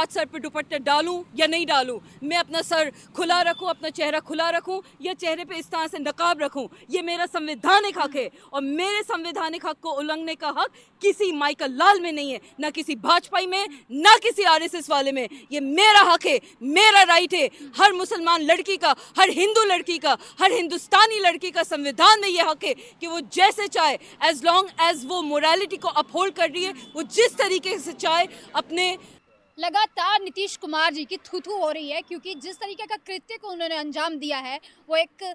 आज सर पे दुपट्टा डालूं या नहीं डालूं, मैं अपना सर खुला रखूं, अपना चेहरा खुला रखूं या चेहरे पे इस तरह से नकाब रखूं, ये मेरा संवैधानिक हक है। और मेरे संवैधानिक हक को उल्लंघने का हक किसी माइकल लाल में नहीं है, ना किसी भाजपाई में, ना किसी आरएसएस वाले में। ये मेरा हक है, मेरा राइट है। हर मुसलमान लड़की का, हर हिंदू लड़की का, हर हिंदुस्तानी लड़की का संविधान में ये हक है कि वो जैसे चाहे, एज लॉन्ग एज वो मोरालिटी को अपहोल्ड कर रही है, वो जिस तरीके से चाहे अपने। लगातार नीतीश कुमार जी की थू-थू हो रही है, क्योंकि जिस तरीके का कृत्य को उन्होंने अंजाम दिया है, वो एक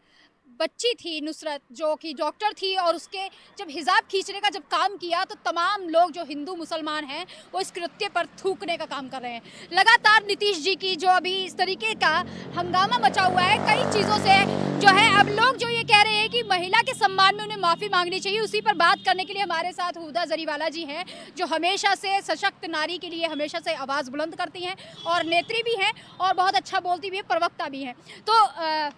बच्ची थी नुसरत जो कि डॉक्टर थी, और उसके जब हिजाब खींचने का जब काम किया तो तमाम लोग जो हिंदू मुसलमान हैं वो इस कृत्य पर थूकने का काम कर रहे हैं। लगातार नीतीश जी की जो अभी इस तरीके का हंगामा मचा हुआ है कई चीज़ों से, जो है अब लोग जो ये कह रहे हैं कि महिला के सम्मान में उन्हें माफ़ी मांगनी चाहिए। उसी पर बात करने के लिए हमारे साथ हुदा जरीवाला जी हैं, जो हमेशा से सशक्त नारी के लिए हमेशा से आवाज़ बुलंद करती हैं और नेत्री भी हैं और बहुत अच्छा बोलती भी है, प्रवक्ता भी हैं। तो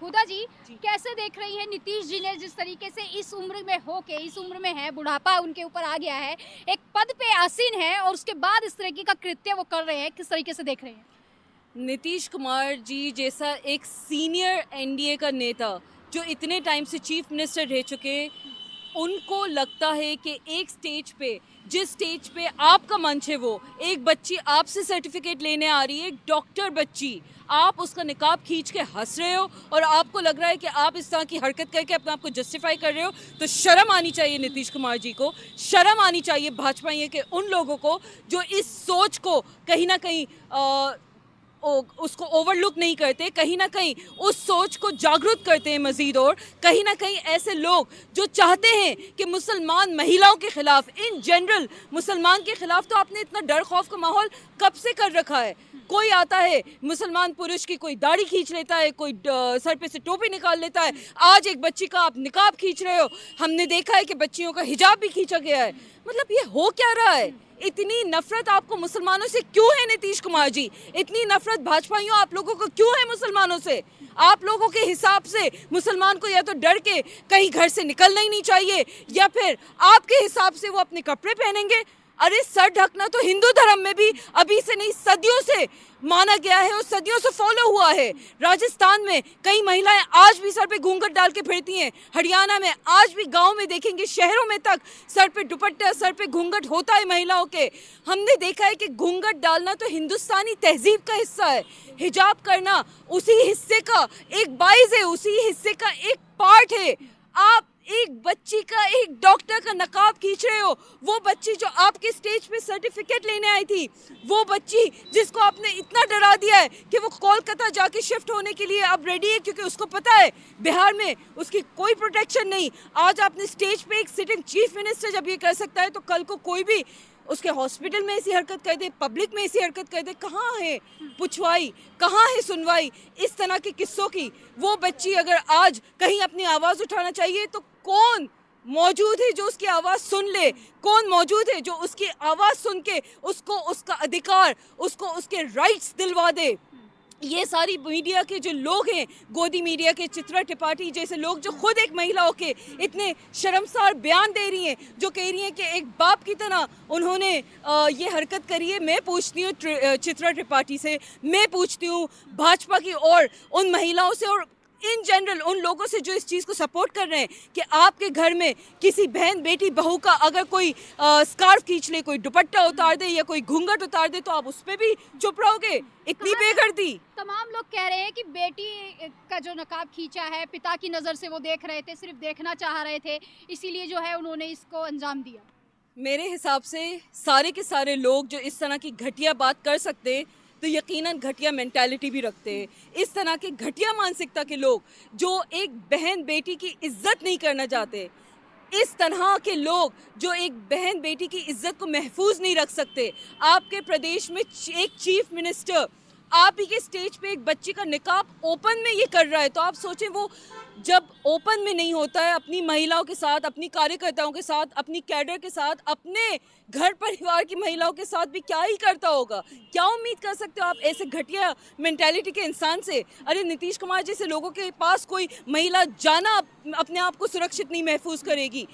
हुदा जी, कैसे देख रही है नीतीश जी ने जिस तरीके से इस उम्र में होके, इस उम्र में है, बुढ़ापा उनके ऊपर आ गया है, एक पद पे आसीन है और उसके बाद इस तरीके का कृत्य वो कर रहे हैं, किस तरीके से देख रहे हैं? नीतीश कुमार जी जैसा एक सीनियर एनडीए का नेता जो इतने टाइम से चीफ मिनिस्टर रह चुके, उनको लगता है कि एक स्टेज पे, जिस स्टेज पे आपका मंच है, वो एक बच्ची आपसे सर्टिफिकेट लेने आ रही है, एक डॉक्टर बच्ची, आप उसका निकाब खींच के हंस रहे हो और आपको लग रहा है कि आप इस तरह की हरकत करके अपने आप को जस्टिफाई कर रहे हो। तो शर्म आनी चाहिए नीतीश कुमार जी को, शर्म आनी चाहिए भाजपा के उन लोगों को जो इस सोच को कहीं ना कहीं उसको ओवरलुक नहीं करते, कहीं ना कहीं उस सोच को जागरूक करते हैं मजीद। और कहीं ना कहीं ऐसे लोग जो चाहते हैं कि मुसलमान महिलाओं के खिलाफ, इन जनरल मुसलमान के खिलाफ, तो आपने इतना डर खौफ का माहौल कब से कर रखा है। कोई आता है मुसलमान पुरुष की, कोई दाढ़ी खींच लेता है, कोई सर पे से टोपी निकाल लेता है। आज एक बच्ची का आप निकाब खींच रहे हो, हमने देखा है कि बच्चियों का हिजाब भी खींचा गया है। मतलब ये हो क्या रहा है? इतनी नफरत आपको मुसलमानों से क्यों है नीतीश कुमार जी? इतनी नफरत भाजपाइयों आप लोगों को क्यों है मुसलमानों से? आप लोगों के हिसाब से मुसलमान को या तो डर के कहीं घर से निकलना ही नहीं चाहिए, या फिर आपके हिसाब से वो अपने कपड़े पहनेंगे। अरे सर ढकना तो हिंदू धर्म में भी अभी से नहीं, सदियों से माना गया है और सदियों से फॉलो हुआ है। राजस्थान में कई महिलाएं आज भी सर पे घूंघट डाल के फिरती हैं, हरियाणा में आज भी, गांव में देखेंगे, शहरों में तक सर पे दुपट्टा, सर पे घूंघट होता है महिलाओं के। हमने देखा है कि घूंघट डालना तो हिंदुस्तानी तहजीब का हिस्सा है, हिजाब करना उसी हिस्से का एक बाइज है, उसी हिस्से का एक पार्ट है। आप एक बच्ची का, एक डॉक्टर का नकाब खींच रहे हो, वो बच्ची जो आपके स्टेज पे सर्टिफिकेट लेने आई थी, वो बच्ची जिसको आपने इतना डरा दिया है कि वो कोलकाता जाके शिफ्ट होने के लिए अब रेडी है, क्योंकि उसको पता है बिहार में उसकी कोई प्रोटेक्शन नहीं। आज आपने स्टेज पे एक सिटिंग चीफ मिनिस्टर जब ये कर सकता है, तो कल को कोई भी उसके हॉस्पिटल में ऐसी हरकत कर दे, पब्लिक में ऐसी हरकत कर दे। कहाँ है पुछवाई, कहाँ है सुनवाई इस तरह के किस्सों की? वो बच्ची अगर आज कहीं अपनी आवाज़ उठाना चाहिए तो कौन मौजूद है जो उसकी आवाज़ सुन ले? कौन मौजूद है जो उसकी आवाज़ सुन के उसको उसका अधिकार, उसको उसके राइट्स दिलवा दे? ये सारी मीडिया के जो लोग हैं, गोदी मीडिया के, चित्रा त्रिपाठी जैसे लोग जो खुद एक महिला होके इतने शर्मसार बयान दे रही हैं, जो कह रही हैं कि एक बाप की तरह उन्होंने ये हरकत करी है। मैं पूछती हूँ चित्रा त्रिपाठी से, मैं पूछती हूँ भाजपा की और उन महिलाओं से और इन जनरल उन लोगों से जो इस चीज़ को सपोर्ट कर रहे हैं कि आपके घर में किसी बहन, बेटी, बहू का अगर कोई स्कार्फ खींच ले, कोई दुपट्टा उतार दे या कोई घूंघट उतार दे, तो आप उस पर भी चुप रहोगे? इतनी बेगर्दी। तमाम लोग कह रहे हैं कि बेटी का जो नकाब खींचा है, पिता की नज़र से वो देख रहे थे, सिर्फ देखना चाह रहे थे, इसीलिए जो है उन्होंने इसको अंजाम दिया। मेरे हिसाब से सारे के सारे लोग जो इस तरह की घटिया बात कर सकते, तो यकीनन घटिया मेंटालिटी भी रखते हैं। इस तरह के घटिया मानसिकता के लोग जो एक बहन बेटी की इज्जत नहीं करना चाहते, इस तरह के लोग जो एक बहन बेटी की इज्जत को महफूज नहीं रख सकते। आपके प्रदेश में एक चीफ मिनिस्टर आप ही के स्टेज पे एक बच्ची का निकाब ओपन में ये कर रहा है, तो आप सोचें वो जब ओपन में नहीं होता है, अपनी महिलाओं के साथ, अपनी कार्यकर्ताओं के साथ, अपनी कैडर के साथ, अपने घर परिवार की महिलाओं के साथ भी क्या ही करता होगा? क्या उम्मीद कर सकते हो आप ऐसे घटिया मेंटालिटी के इंसान से? अरे नीतीश कुमार जैसे लोगों के पास कोई महिला जाना अपने आप को सुरक्षित नहीं महसूस करेगी,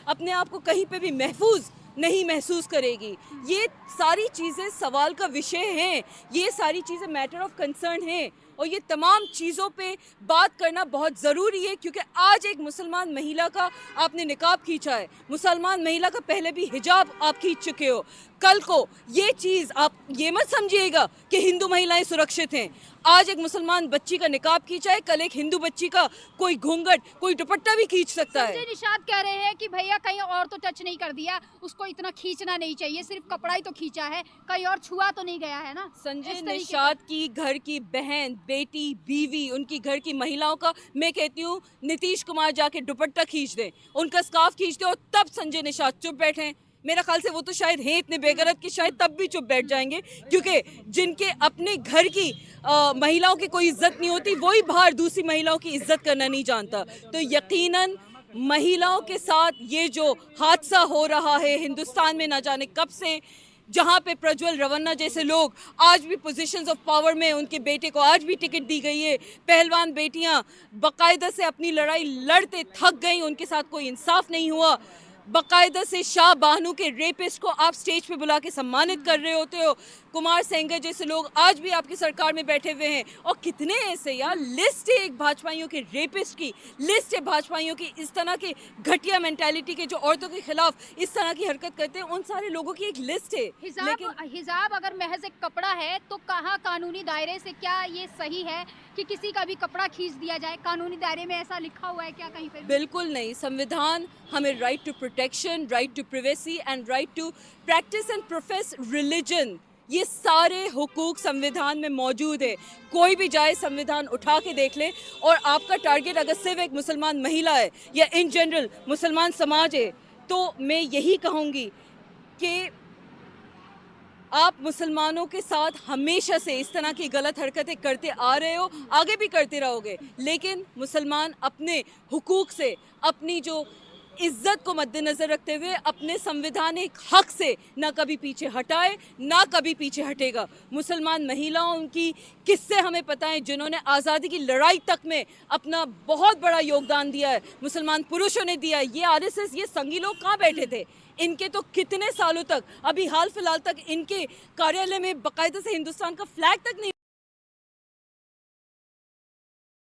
अपने आप को कहीं पे भी महफूज नहीं महसूस करेगी। ये सारी चीज़ें सवाल का विषय हैं, ये सारी चीज़ें मैटर ऑफ कंसर्न हैं और ये तमाम चीज़ों पे बात करना बहुत ज़रूरी है, क्योंकि आज एक मुसलमान महिला का आपने निकाब खींचा है, मुसलमान महिला का पहले भी हिजाब आप खींच चुके हो। कल को ये चीज़ आप ये मत समझिएगा कि हिंदू महिलाएं सुरक्षित हैं। आज एक मुसलमान बच्ची का निकाब खींचा है, कल एक हिंदू बच्ची का कोई घूंघट, कोई दुपट्टा भी खींच सकता है। संजय निषाद कह रहे हैं कि भैया कहीं और तो टच नहीं कर दिया, उसको इतना खींचना नहीं चाहिए, सिर्फ कपड़ा ही तो खींचा है, कहीं और छुआ तो नहीं गया है ना। संजय इस तरीके निषाद की घर की बहन, बेटी, बीवी, उनकी घर की महिलाओं का मैं कहती हूँ नीतीश कुमार जाके दुपट्टा खींच दें, उनका स्कार्फ खींच दें और तब संजय निषाद चुप बैठे। मेरा ख्याल से वो तो शायद हैं इतने बेगरत कि शायद तब भी चुप बैठ जाएंगे, क्योंकि जिनके अपने घर की महिलाओं की कोई इज्जत नहीं होती, वही बाहर दूसरी महिलाओं की इज्जत करना नहीं जानता। तो यकीनन महिलाओं के साथ ये जो हादसा हो रहा है हिंदुस्तान में, ना जाने कब से, जहाँ पे प्रज्वल रवन्ना जैसे लोग आज भी पोजीशंस ऑफ पावर में, उनके बेटे को आज भी टिकट दी गई है, पहलवान बेटियां बाकायदा से अपनी लड़ाई लड़ते थक गई, उनके साथ कोई इंसाफ नहीं हुआ, बाकायदा से शाह बानू के रेपिस्ट को आप स्टेज पे बुला के सम्मानित कर रहे होते हो, कुमार सेंगर जैसे लोग आज भी आपकी सरकार में बैठे हुए हैं, और कितने ऐसे यार, लिस्ट है एक भाजपाइयों के रेपिस्ट की, लिस्ट है भाजपाइयों की इस तरह के घटिया मेंटालिटी के जो औरतों के खिलाफ इस तरह की हरकत करते हैं, उन सारे लोगों की एक लिस्ट है। हिजाब अगर महज एक कपड़ा है तो कहाँ कानूनी दायरे से क्या ये सही है कि किसी का भी कपड़ा खींच दिया जाए? कानूनी दायरे में ऐसा लिखा हुआ है क्या कहीं पे? बिल्कुल नहीं। संविधान हमें right to protection, right to privacy and right to practice and profess religion, ये सारे हुकूक संविधान में मौजूद है। कोई भी जाए संविधान उठा के देख ले, और आपका टारगेट अगर सिर्फ एक मुसलमान महिला है या इन जनरल मुसलमान समाज है, तो मैं यही कहूँगी कि आप मुसलमानों के साथ हमेशा से इस तरह की गलत हरकतें करते आ रहे हो, आगे भी करते रहोगे, लेकिन मुसलमान अपने हुकूक से, अपनी जो इज्जत को मद्देनजर रखते हुए अपने संवैधानिक हक से ना कभी पीछे हटाए, ना कभी पीछे हटेगा। मुसलमान महिलाओं की किस्से हमें पता है, जिन्होंने आज़ादी की लड़ाई तक में अपना बहुत बड़ा योगदान दिया है, मुसलमान पुरुषों ने दिया है। ये आरएसएस, ये संगी लोग कहाँ बैठे थे? इनके तो कितने सालों तक, अभी हाल फिलहाल तक इनके कार्यालय में बाकायदा से हिंदुस्तान का फ्लैग तक नहीं